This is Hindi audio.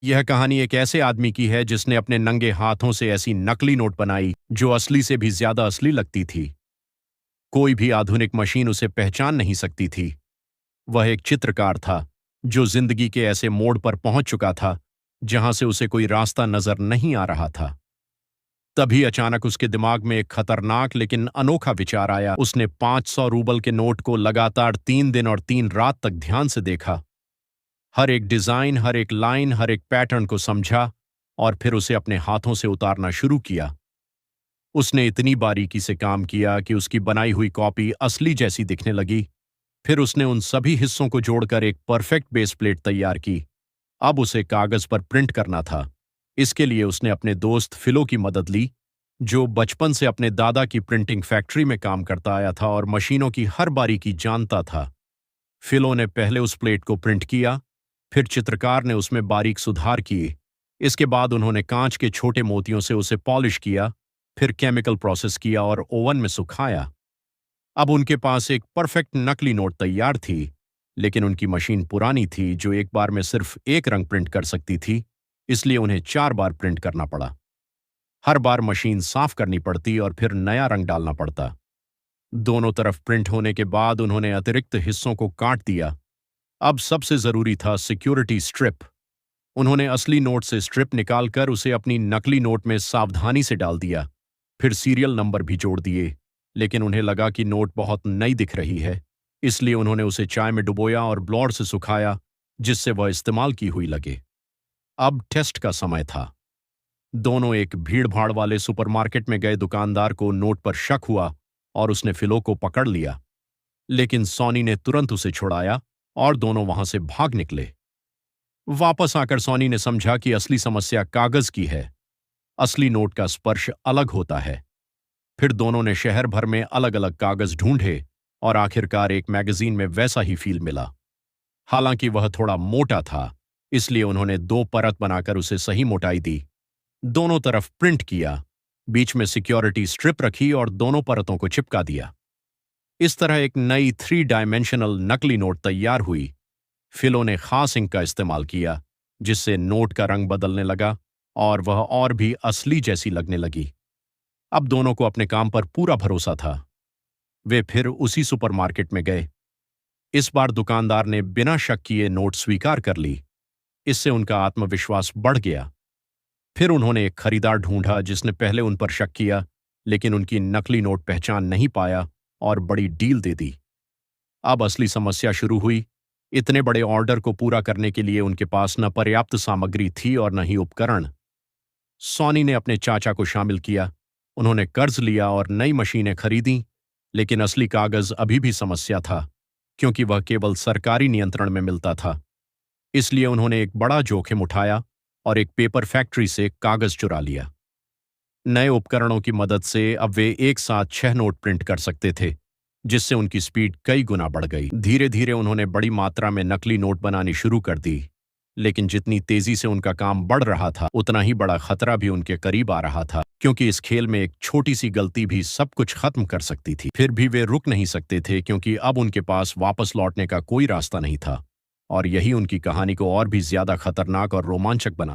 यह कहानी एक ऐसे आदमी की है जिसने अपने नंगे हाथों से ऐसी नकली नोट बनाई जो असली से भी ज्यादा असली लगती थी। कोई भी आधुनिक मशीन उसे पहचान नहीं सकती थी। वह एक चित्रकार था जो जिंदगी के ऐसे मोड़ पर पहुंच चुका था जहां से उसे कोई रास्ता नजर नहीं आ रहा था। तभी अचानक उसके दिमाग में एक खतरनाक लेकिन अनोखा विचार आया। उसने 500 रूबल के नोट को लगातार 3 दिन और 3 रात तक ध्यान से देखा। हर एक डिजाइन, हर एक लाइन, हर एक पैटर्न को समझा और फिर उसे अपने हाथों से उतारना शुरू किया। उसने इतनी बारीकी से काम किया कि उसकी बनाई हुई कॉपी असली जैसी दिखने लगी। फिर उसने उन सभी हिस्सों को जोड़कर एक परफेक्ट बेस प्लेट तैयार की। अब उसे कागज पर प्रिंट करना था। इसके लिए उसने अपने दोस्त फिलो की मदद ली, जो बचपन से अपने दादा की प्रिंटिंग फैक्ट्री में काम करता आया था और मशीनों की हर बारीकी जानता था। फिलो ने पहले उस प्लेट को प्रिंट किया, फिर चित्रकार ने उसमें बारीक सुधार किए। इसके बाद उन्होंने कांच के छोटे मोतियों से उसे पॉलिश किया, फिर केमिकल प्रोसेस किया और ओवन में सुखाया। अब उनके पास एक परफेक्ट नकली नोट तैयार थी, लेकिन उनकी मशीन पुरानी थी जो एक बार में सिर्फ एक रंग प्रिंट कर सकती थी, इसलिए उन्हें 4 बार प्रिंट करना पड़ा। हर बार मशीन साफ करनी पड़ती और फिर नया रंग डालना पड़ता। दोनों तरफ प्रिंट होने के बाद उन्होंने अतिरिक्त हिस्सों को काट दिया। अब सबसे जरूरी था सिक्योरिटी स्ट्रिप। उन्होंने असली नोट से स्ट्रिप निकालकर उसे अपनी नकली नोट में सावधानी से डाल दिया। फिर सीरियल नंबर भी जोड़ दिए, लेकिन उन्हें लगा कि नोट बहुत नई दिख रही है, इसलिए उन्होंने उसे चाय में डुबोया और ब्लॉर से सुखाया, जिससे वह इस्तेमाल की हुई लगे। अब टेस्ट का समय था। दोनों एक भीड़-भाड़ वाले सुपरमार्केट में गए। दुकानदार को नोट पर शक हुआ और उसने फिलो को पकड़ लिया, लेकिन सोनी ने तुरंत उसे छुड़ाया और दोनों वहां से भाग निकले। वापस आकर सोनी ने समझा कि असली समस्या कागज की है। असली नोट का स्पर्श अलग होता है। फिर दोनों ने शहर भर में अलग अलग कागज ढूंढे और आखिरकार एक मैगजीन में वैसा ही फील मिला। हालांकि वह थोड़ा मोटा था, इसलिए उन्होंने 2 परत बनाकर उसे सही मोटाई दी। दोनों तरफ प्रिंट किया, बीच में सिक्योरिटी स्ट्रिप रखी और दोनों परतों को चिपका दिया। इस तरह एक नई 3 डायमेंशनल नकली नोट तैयार हुई। फिलो ने खास इंक का इस्तेमाल किया, जिससे नोट का रंग बदलने लगा और वह और भी असली जैसी लगने लगी। अब दोनों को अपने काम पर पूरा भरोसा था। वे फिर उसी सुपरमार्केट में गए। इस बार दुकानदार ने बिना शक किए नोट स्वीकार कर ली। इससे उनका आत्मविश्वास बढ़ गया। फिर उन्होंने एक खरीदार ढूंढा जिसने पहले उन पर शक किया, लेकिन उनकी नकली नोट पहचान नहीं पाया और बड़ी डील दे दी। अब असली समस्या शुरू हुई। इतने बड़े ऑर्डर को पूरा करने के लिए उनके पास न पर्याप्त सामग्री थी और न ही उपकरण। सोनी ने अपने चाचा को शामिल किया। उन्होंने कर्ज लिया और नई मशीनें खरीदी, लेकिन असली कागज अभी भी समस्या था, क्योंकि वह केवल सरकारी नियंत्रण में मिलता था। इसलिए उन्होंने एक बड़ा जोखिम उठाया और एक पेपर फैक्ट्री से कागज चुरा लिया। नए उपकरणों की मदद से अब वे एक साथ 6 नोट प्रिंट कर सकते थे, जिससे उनकी स्पीड कई गुना बढ़ गई। धीरे धीरे उन्होंने बड़ी मात्रा में नकली नोट बनानी शुरू कर दी, लेकिन जितनी तेजी से उनका काम बढ़ रहा था, उतना ही बड़ा खतरा भी उनके करीब आ रहा था, क्योंकि इस खेल में एक छोटी सी गलती भी सब कुछ खत्म कर सकती थी। फिर भी वे रुक नहीं सकते थे, क्योंकि अब उनके पास वापस लौटने का कोई रास्ता नहीं था, और यही उनकी कहानी को और भी ज्यादा खतरनाक और रोमांचक बना